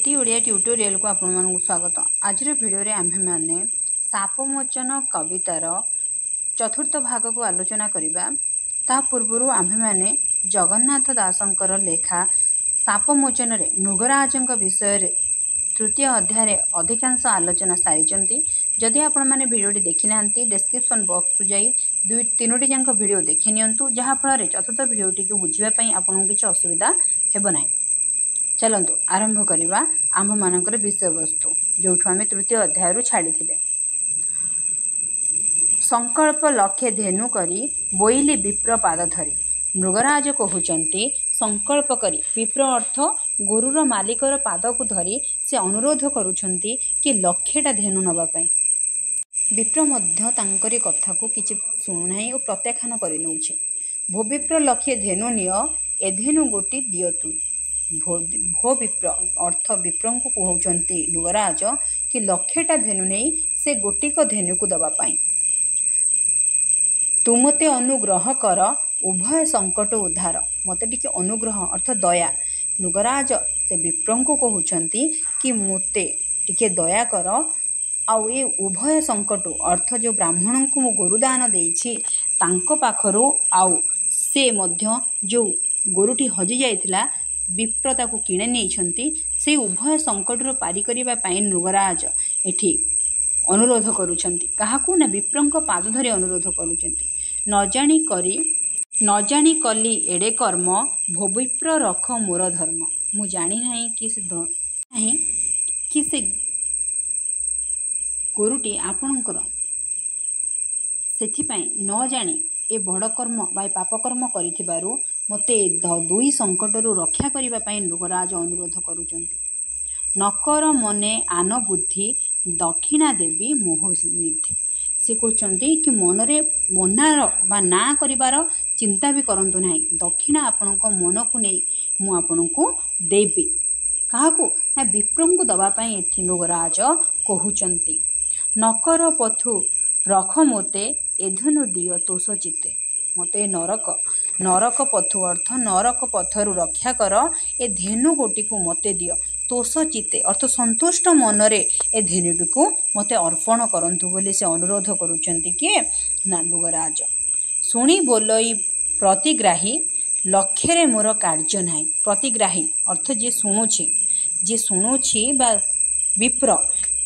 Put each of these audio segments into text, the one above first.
T Odia tutorial को आपण मानक स्वागत। आज भिडियो रे आम्भे माने सापमोचन कवितार चतुर्थ भाग को आलोचना करिबा। ता पूर्वरु आम्भे माने जगन्नाथ दासंकर लेखा सापमोचन रे नृगराजंक विषय रे तृतीय अध्याय रे अधिकांश आलोचना सारिचंती। जदि आपण माने भिडियो देखि नांती डिस्क्रिप्शन बॉक्स को जाई दुई तीनोटी जांक भिडियो देखि नियंतु, जहा फल चतुर्थ भिडियो टी को बुझिबा पई आपन किछ असुविधा हेबो नाही। चलतु आरंभ करवा आम मानकर विषय वस्तु जो आम तृतीय अध्याय छाड़ी। संकल्प लक्ष्य धेनु करी बोइली विप्र पाद धरी। मृगराज कहते संकल्प करी, विप्र अर्थ गुरुर मालिकर पाद को धरी से अनुरोध करुछंती कि लक्ष्यटा धेनु नवापाई। विप्र मध्य तांकरी कथा को किछि सुनुनाई और प्रत्याख्यान करि नउछे। भो विप्र लक्ष्य धेनु निय ए धेनु गोटी दियतु। भो विप्र अर्थ विप्र को कहते नृगराज कि लक्षेटा धेनु नहीं से गोटिक धेनु को दवापाई। तु मते अनुग्रह कर उभय संकट उद्धार। मते टिके अनुग्रह अर्थ दया। नृगराज से विप्र को कहते कि मते टिके दया कर आउ ये उभय संकट अर्थ जो ब्राह्मण को मु गुरुदान देइछि तांको पाखरु आउ से मध्य जो गोरुटी हजि जाइथिला विप्रता को किणे नहीं से उभय संकट पारी करने नृगराज एठी अनुरोध करुछंती। काहाकू ना विप्रंक पाद धरी अनुरोध करुछंती। न जानी कली एडे कर्म भो विप्र रख मोर धर्म। मु जानी नहीं कि से गोरुटी आपणकर सेथिपाई न जानी ए बड़ कर्म बा पाप कर्म करिथिबारु मते दुई संकटरू रक्षा करिबा पई नृगराज अनुरोध करुचंती। नकर मने आन बुद्धि दक्षिणा देवी मोह निधि। से कहते कि मनरे मनार बा ना करिबार चिंता भी करंतु नाही। दक्षिणा आपणको मन को नहीं मु आपणको देबी। काहाकू ना विप्रं को दबा पई एथि नृगराज कहउचंती। नकर पथु रख मोते एधुनु दियो तोष चिते। मते नरक पथु अर्थ नरक पथरु रक्षा कर ए धेनु गोटी को मते दियो। तोष चिते अर्थ संतुष्ट मनरे ए धेनुटी को मते अर्पण करंतु बोली से अनुरोध करुचंती कि ना नृगराज। सुनी बोलई प्रतिग्राही लक्ष्य मोर कार्य नाही। प्रतिग्राही अर्थ जे शुणुछि बा विप्र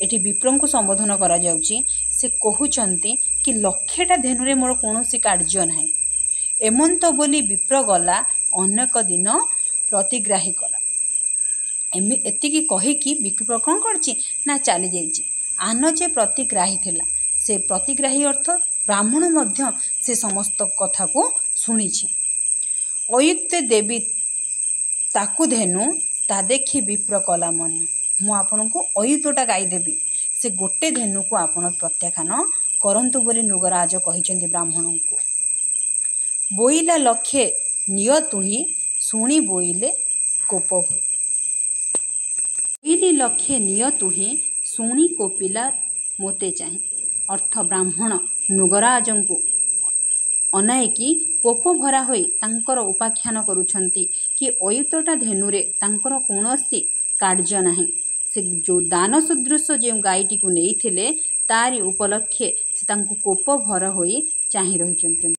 एटी विप्र को संबोधन करा जाउची। से कहउचंती कि लक्ष्यटा धेनुरे मोर कौनसी कार्य नाही। एमंत बोली विप्र गला अनेक दिन प्रतिग्राही कला। एतिकी कहीकि विप्र कौन करछि ना चली जाइछि। आन जे प्रतिग्राही थिला से प्रतिग्राही अर्थ ब्राह्मण मध्य से समस्त कथा को सुनिछि। अयुक्त देवी ताकू धेनु ता देखि विप्र कला मन। मु आपन को अयुतटा गाई देबी से गोटे धेनु को आपण प्रत्याख्यान करंतु बोली नृगराज कहिचंती ब्राह्मण को। बोइला लक्ष्य निय तुही सुनी बोइले कोप होई। बोइली लक्ष्य निय तुही सुनी कोपिला मोते चाही। अर्थ ब्राह्मण नृगराज को अनायकी कोप भरा होई तांकर उपाख्यान करुछंती कि अयुतटा धेनुरे तांकर कौनसी कार्य नाही। से जो दान सदृश जो गाईटी को नहीं थिले तारी उपलक्षे से तांको कोप भर होई चाही रहिचंती।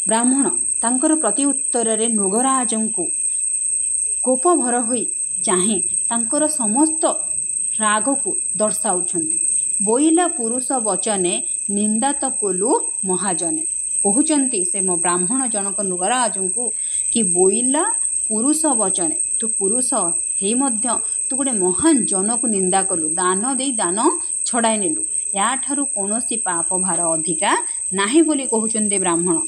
ब्राह्मण तांकर प्रति उत्तर रे नृगराज को कोप भर होई चाहे तांकर समस्त राग को दर्शाउछंती। बोइला पुरुष वचने निंदा तो कोलु महाजने। कहउचंती से मो ब्राह्मण जनक नृगराज को कि बोइला पुरुष वचने तू पुरुष हे मध्य तू गोटे महान जन को निंदा कलु। दान दे दान छड़ाई नेलु। या ठारू कौनसी पाप भार अधिका नाही बोली कहउचंती ब्राह्मण।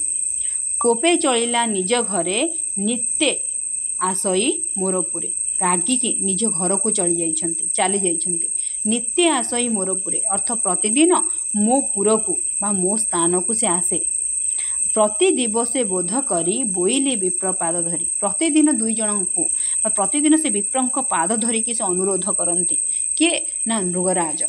कोपे चलिला निज घरे नित्य आसई मोरपुरे। रागिकी निज घर को चली जाइछंती। नित्य आसई मोरपुरे अर्थ प्रतिदिन मो पुर को बा मो स्थान को से आसे। प्रति दिवसे बोध करी बोइले विप्र पाद धरी। प्रतिदिन दुई जन को प्रतिदिन से विप्रंक पाद धरिकी से अनुरोध करती किए ना नृगराज।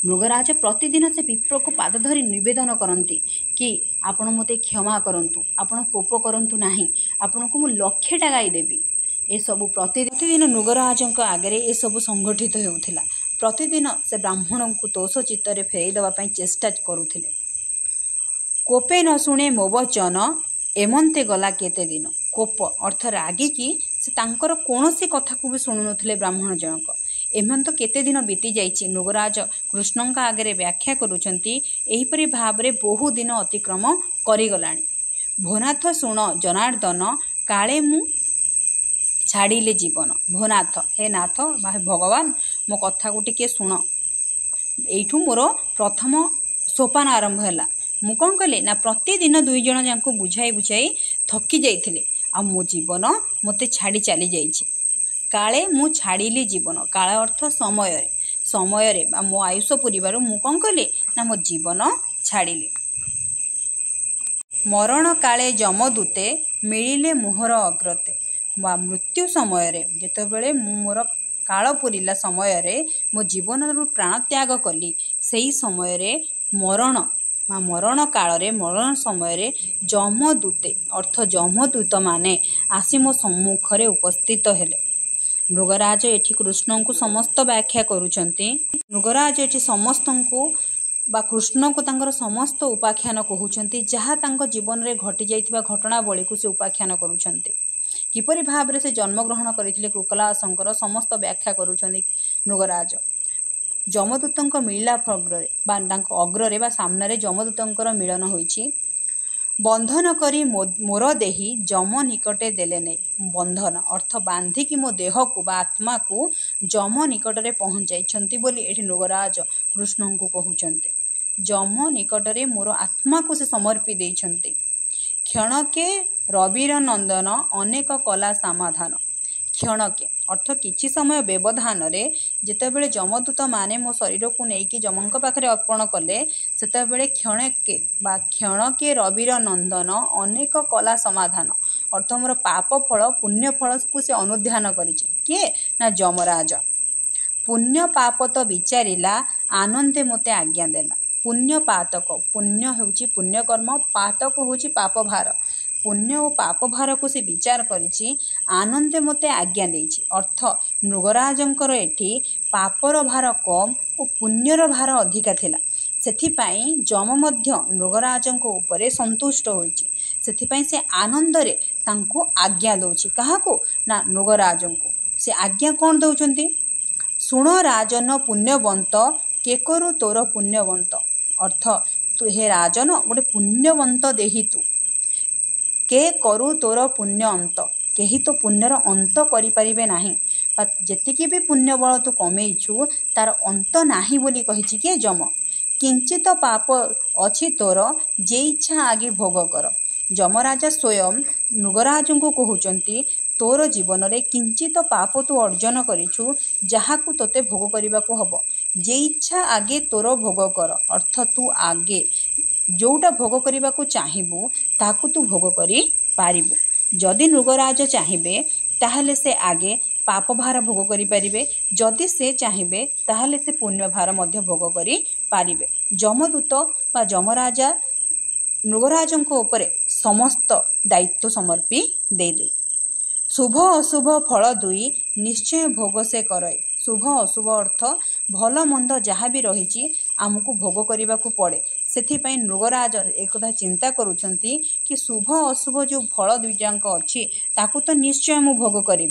मृगराज प्रतिदिन से विप्र को पाद धरी निवेदन करती कि आपण मते क्षमा करंतु, आपण कोप करंतु नाही, आपण को मु लक्ष्यटा गाई देबी। एसबू प्रतिदिन मृगराज आगे ये सब संगठित होता। प्रतिदिन से ब्राह्मण को तोष चित्तर फेरईदेवाई चेष्टा करुले। कोपे न शुणे मो वचन एमंते गला केते दिन। कोप अर्थ रागिकी से तांकर कौनसी कथा को भी शुणु नथिले ब्राह्मण जनक। एमन तो केते दिन बीती जाइछि। मृगराज कृष्ण आगे व्याख्या करुछंती एहीपरि भावरे बहु दिन अतिक्रम करिगलाणी। भोनाथ शुण जनार्दन काले मु छाड़िले जीवन। भोनाथ हे नाथ भगवान मो कथा को टिके शुण। एठू मोर प्रथम सोपान आरंभ है। मु कौन कली ना प्रतिदिन दुई जन जाक बुझाई बुझाई थकी जाइथिले आ मो जीवन मते छाड़ी चली जाइछि। काले मु छाड़िली जीवन। काले अर्थ समय समय मो आयुष पूरीबार मु कौन कली ना मो जीवन छाड़िली। मरण काले जमदूते मिलिले मोहर अग्रते। मृत्यु समय जेतेबेले मु मोर काल पूरिला समय मो जीवन प्राण त्याग कली सेही समय मरण मरण काल मरण समय जमदूते अर्थ जमदूत माने आसी मो सम्मुखरे उपस्थित हेले। मृगराज एठी कृष्ण को समस्त व्याख्या करुचंती। मृगराज एठी समस्त को बा कृष्ण को तांकर समस्त उपाख्यान कहउचंती जहाँ तांको जीवन रे घटी जाइथिबा घटनावली को से उपाख्यान करुचंती। किपरि भाव से जन्म ग्रहण करथिले कृकलासंकर समस्त व्याख्या करुचंती मृगराज। जमदूतंक मिलिला अग्रे बा सामने जमदूतंकर मिलन होइछि। बंधन करी मोर देही जम निकटे देले नहीं। बंधन अर्थ बांधिकी मो देह को बा आत्मा को जम निकटरे पहुंचाइछंती बोली एठी मृगराज कृष्ण को कहउचंते। जम निकटरे मोर आत्मा को से समर्पी देइछंती। क्षणके रविर नंदन अनेक कला समाधान। क्षणके अर्थ किछि समय व्यवधान रे जेतेबेले जमदूत माने मो शरीर को नेकी जमंक पाखरे अर्पण कले सेतेबेले क्षणके बा क्षणके रविर नंदन अनेक कला समाधान अर्थ मोर पाप फल पुण्य फल को से अनुध्यान करिछि। किए ना जमराज। पुण्य पाप तो विचारिला आनंदे मोते आज्ञा देला। पुण्य पातक पुण्य होउछि पुण्य कर्म पातक होउछि पाप भार। पुण्य और पाप भार को से विचार करिछि आनंदे मते आज्ञा देछि। अर्थ मृगराजंकर एठी पापर भार कम और पुण्यर भार अधिका थिला। सेथिपाई जम मध्य मृगराजंक उपरे संतुष्ट होइछि। सेथिपाई से आनंद रे तांको आज्ञा दउछि। काहाको ना मृगराजंको से आज्ञा कोन दउचंती। सुण राजन पुण्यवंत के करू तोर पुण्यवंत। अर्थ तू हे राजन गोटे पुण्यवंत देही तू के करू तोर पुण्य अंत। केही तो पुण्यर अंत करि परिबे नाही। जेतिकी भी पुण्य बल तू कमेइछु तार अंत नाही बोली कहिछि के जम। किंचित पाप अछि तोर जे इच्छा आगे भोग कर। जमराजा स्वयं मृगराज को कहउचंती तोर जीवन रे किंचित पाप तू अर्जन करिछु जहाकू तोते भोग करबा को हबो। जे इच्छा आगे तोर भोग कर। अर्थ तू आगे जोटा भोग करबा को चाहिबू ताकू तू भोग करि पारिबू। जदि मृगराज चाहिबे ताहले से आगे पाप भार भोग करि परिबे। जदि से चाहिबे ताहले से पुण्य भार मध्य भोग करि पारिबे। जमदूत बा जमराजा मृगराजंको उपरे समस्त दायित्व समर्पी दे दे। शुभ अशुभ फल दुई निश्चय भोग से करय। शुभ अशुभ अर्थ भल मंद जहाँ भी रही आमको भोग करने को पड़े। से मृगराज एक चिंता करुछंती कि शुभ अशुभ जो फल दुईटाक अच्छी ताकू तो निश्चय मु भोग करी।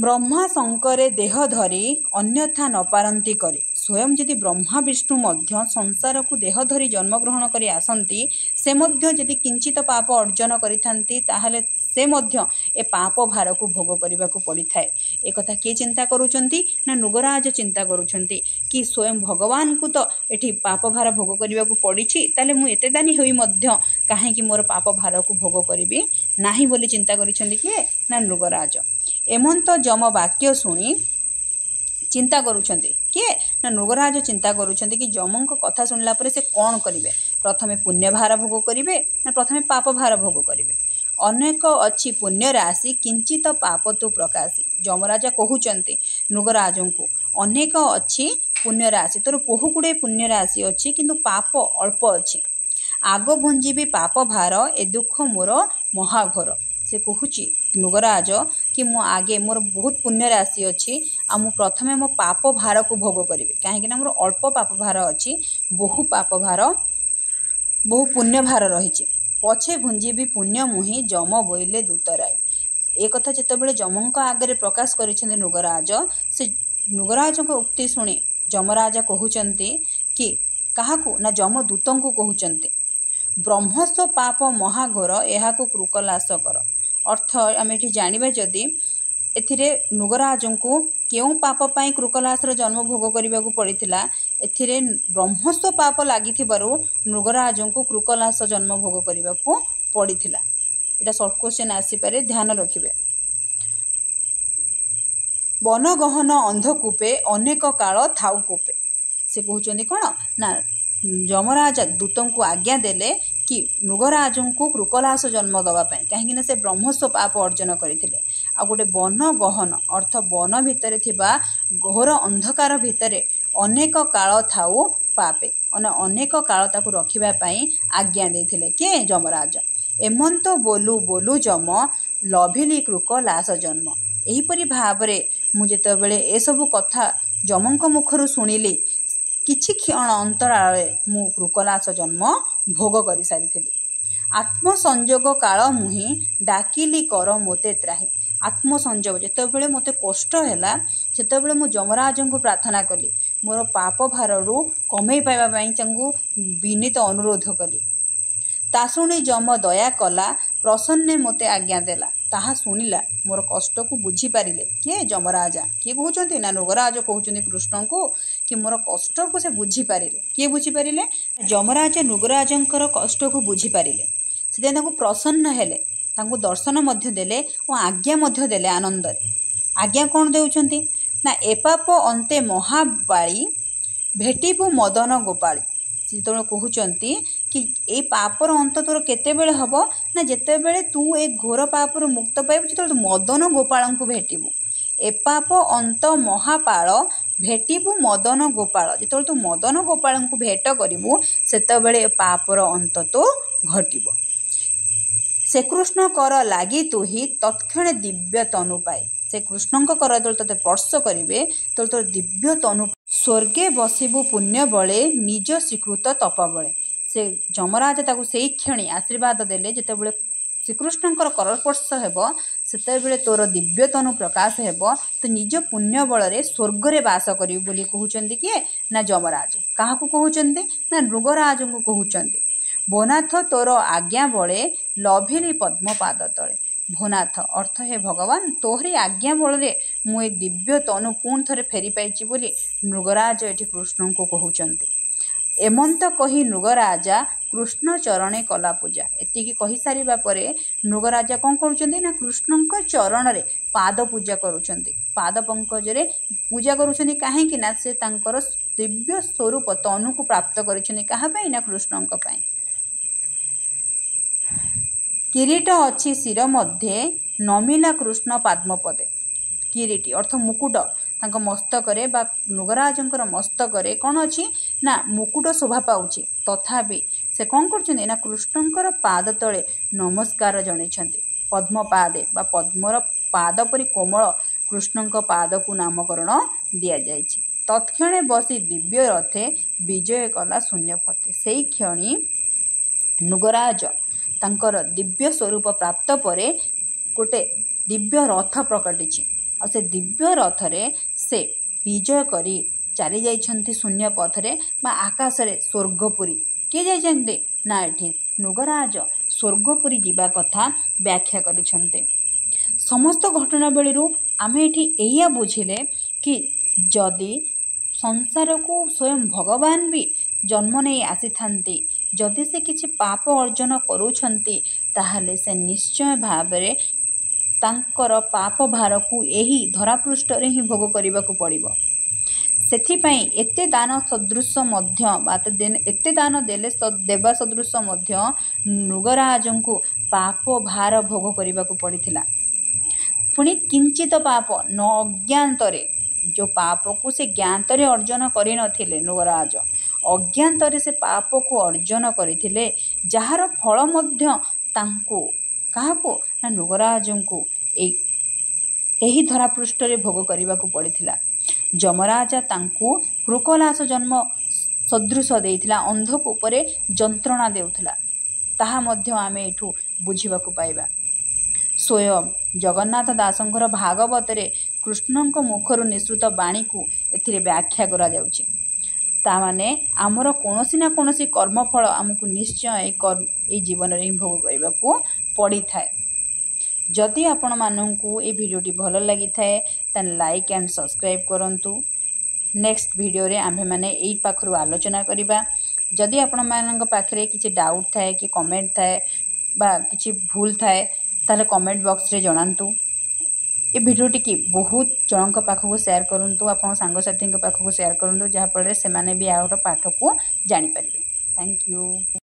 ब्रह्मा शंकरे देह धरी अन्यथा न पारंती करी। स्वयं यदि ब्रह्मा विष्णु मध्य संसार को देह धरी जन्म ग्रहण करी आसंती से मध्य यदि किंचित पाप अर्जन करिथांती ताहले से मध्य ए पाप भार को भोग करने को पड़ी थाए। एक कथा किए चिंता करुछंती ना मृगराज चिंता करुछंती कि स्वयं भगवान को तो एठी पाप भार भोग करने को पड़ी ताले मु एते दानी होई मध्य काहे मोर पाप भार को भोग करी नाही बोली चिंता करिछंती किए ना मृगराज। एमंत जम वाक्य शुणी चिंता करुछंती किए ना मृगराज चिंता करुछंती कि जमंक कथा सुनला परे से कौन करिवे। प्रथमे पुण्य भार भोग करिवे ना प्रथमे पाप भार भोग करिवे। अनेक अच्छी पुण्य राशि किंचित पाप तु प्रकाशी। जमराजा कहउचंती मृगराज को अनेक अच्छी पुण्य राशि तोर बहु गुड़े पुण्य राशि अच्छी किंतु पाप अल्प अच्छी। आग भंजीबी पाप भार ए दुख मोर महाघोर। से कहूची ନୃଗରାଜ कि मु आगे मोर बहुत पुण्य राशि अच्छी आ मु प्रथमे मो पाप भार को भोग करी कहीं मोर अल्प पाप भार अच्छी बहु पाप भार बहु पुण्य भार रही पछे भुंजीबी पुण्य मुहि जम बोइले दूतराय एक कथा जितेबाला जमों आगे प्रकाश कर नृगराज से नृगराज को उक्ति शुणी जमराजा कहते कि क्या ना जमदूत को कहते ब्रह्मस्व पाप महाघोर यह कृकलास कर अर्थ आम ये जानवा जदि एथिरे नृगराज को क्यों पाप पाई कृकलासर जन्म भोग करने को पड़ता एथिरे ब्रह्मस्व पाप लगी नृगराज को कृकलास जन्म भोग करने को पड़ता यहाँ सर्ट क्वेश्चन आसीपे ध्यान रखिए वन गहन अंधकूपे अनेक काल थाउ कूपे से कहते कौन ना जमराज दूत को आज्ञा देले कि नृगराज को कृकलास जन्म दवापाई कहीं से ब्रह्मस्व पाप अर्जन करते आ गोटे वन गहन अर्थ वन भितर थिबा घोर अंधकार भितर अनेक काल थाउ पापे अनेक काल ताकू रखिबापाई आज्ञा देथिले के जमराज एमंत बोलू बोलू जम लभिली कृकलास जन्म एहीपरि भावरे मु जेतेबेले ए सब कथा जमंक मुखरु सुनिली किछि क्षण अंतराले मु कृकलास जन्म भोग करि सारिथिली आत्मसंजोग काल मुहि डाकिली कर मोते त्राही आत्मसंजोग जेतेबेले मते कष्ट हैला सेतेबेले मु जमराज को प्रार्थना कली मोर पाप भारु कमई पाइबा पई तांगु विनीत अनुरोध कली ता शुणी जम दया कला प्रसन्ने मोते आज्ञा देला ताहा शुणिला मोर कष्ट को बुझी पारिले किए जमराजा किए कहते ना नृगराज कहते कृष्ण को कि मोर कष्ट को से बुझी पारिले किए बुझी पारिले जमराज नृगराजंकर कष्ट को बुझी पारिले से प्रसन्न हेले तांको दर्शन मध्य देले और आज्ञा मध्य देले आनंद रे आज्ञा कौन देउछंती ना एपाप अंते महाबाली भेटिबु मदन गोपाली जो कहते कि ए पापर अंत तोर केतेबेले हम ना जितेबेले तू ए घोर पापर मुक्त पाइबु जो मदन गोपाल को भेटिबु एपाप अंत महापाल भेटिबु मदन गोपाल जो तू मदन गोपाल को भेट करिबु सेतेबेले पापर अंत तो घटिबो से कृष्ण कर लागी तू ही तत्क्षण दिव्य तनु पाए से कृष्ण कर जो ते स्पर्श करेंगे तो तोर दिव्य तनु स्वर्गे बसबू पुण्य बले निज स्वीकृत तप बले से जमराज ताकू से क्षणी आशीर्वाद देले जितेबेले श्रीकृष्णकर कर स्पर्श हेब सेतेबेले तोर दिव्य तनु प्रकाश हेब तो निज पुण्य बल स्वर्ग रे वास करिबु बोली कहउचंदी किए ना जमराज काहाकू कहउचंदी ना नृगराज को कहउचंदी भोनाथ तोर आज्ञा बले लभिली पद्म पाद तले भोनाथ अर्थ हे भगवान तोहरी आज्ञा बल मुझे दिव्य तनु पुणी थे फेरी पाई बोली नृगराज ये कृष्ण को कहउचंती एमंत कही नृगराजा कृष्ण चरणे कला पूजा एतिकी कही सारिबा परे नृगराजा कौन करुचंती ना कृष्ण चरण रे पाद पूजा करुचंती पाद पंकज रे पूजा करुचंती काहेकि ना से तांकर दिव्य स्वरूप तनु को प्राप्त करिसंती कहा पई ना कृष्ण को पई किरीट अच्छी शिर मध्य नमिला कृष्ण पद्मपदे किरीटी अर्थ मुकुट तांको मस्तक रे बा नृगराजंकर मस्तक रे कौन अच्छी ना मुकुट शोभा पाउची तथापि से कौन करछन्ती ना कृष्णंकर पाद तले नमस्कार जणैछन्ती पद्म पादे बा पद्मर पाद परि कोमल कृष्णंक पाद को नामकरण दिया जायछि तत्क्षणे बसी दिव्य रथे विजय कला शून्य फते सेई क्षणी नृगराज तांकर दिव्य स्वरूप प्राप्त परे गोटे दिव्य रथ प्रकटिछि आ से दिव्य रथ रे से विजय करी चली जाइछन्ति शून्य पथ रे बा आकाश रे स्वर्गपुरी के जाइछन्ति ना एठी नृगराज स्वर्गपुरी जीवा कथा व्याख्या करिछन्ते समस्त घटना बेलू आमे एठी एया बुझिले कि जदि संसार को स्वयं भगवान भी जन्म नहीं आसी थांती जदि से किछि पाप अर्जन करूछन्ति ताहले से निश्चय भावरे तांकर पाप भार को यही धरापृष्ठ रे ही भोग करने को पड़िबो सेथिपाई एते दान सदृश मध्य एते दान देले देवा सदृश मध्य नृगराज को पाप भार भोग करने को पड़िथिला पुणी किंचित पाप न अज्ञातरे जो पाप को से ज्ञातरे अर्जन करि नथिले नृगराज अज्ञातरे से पाप को अर्जन करथिले जार फल मध्य तांको काहाको ना नृगराज को ଏହି ଧରାପୃଷ୍ଠରେ ଭୋଗ କରିବାକୁ ପଡ଼ିଥିଲା। ଯମରାଜା ତାଙ୍କୁ କୃକଲାସ ଜନ୍ମ ସଦୃଶ ଦେଇଥିଲା, ଅନ୍ଧକ ଉପରେ ଯନ୍ତ୍ରଣା ଦେଉଥିଲା, ତାହା ମଧ୍ୟ ଆମେ ଏଠୁ ବୁଝିବାକୁ ପାଇବା। ସ୍ୱୟଂ ଜଗନ୍ନାଥ ଦାସଙ୍କର ଭାଗବତରେ କୃଷ୍ଣଙ୍କ ମୁଖରୁ ନିଃସୃତ ବାଣୀକୁ ଏଥିରେ ବ୍ୟାଖ୍ୟା କରାଯାଉଛି। ତାମାନେ ଆମର କୌଣସି ନା କୌଣସି କର୍ମଫଳ ଆମକୁ ନିଶ୍ଚୟ ଏଇ ଜୀବନରେ ହିଁ ଭୋଗ କରିବାକୁ ପଡ଼ିଥାଏ। ଯଦି ଆପଣମାନଙ୍କୁ ଏ ଭିଡ଼ିଓଟି ଭଲ ଲାଗିଥାଏ ତାହେଲେ ଲାଇକ୍ ଆଣ୍ଡ ସବସ୍କ୍ରାଇବ୍ କରନ୍ତୁ। ନେକ୍ସଟ ଭିଡ଼ିଓରେ ଆମ୍ଭେମାନେ ଏଇ ପାଖରୁ ଆଲୋଚନା କରିବା। ଯଦି ଆପଣମାନଙ୍କ ପାଖରେ କିଛି ଡାଉଟ୍ ଥାଏ କି କମେଣ୍ଟ ଥାଏ ବା କିଛି ଭୁଲ ଥାଏ ତାହେଲେ କମେଣ୍ଟ ବକ୍ସରେ ଜଣାନ୍ତୁ। ଏ ଭିଡ଼ିଓଟିକି ବହୁତ ଜଣଙ୍କ ପାଖକୁ ସେୟାର କରନ୍ତୁ, ଆପଣ ସାଙ୍ଗସାଥୀଙ୍କ ପାଖକୁ ସେୟାର କରନ୍ତୁ, ଯାହାଫଳରେ ସେମାନେ ବି ଆର ପାଠକୁ ଜାଣିପାରିବେ। Thank you.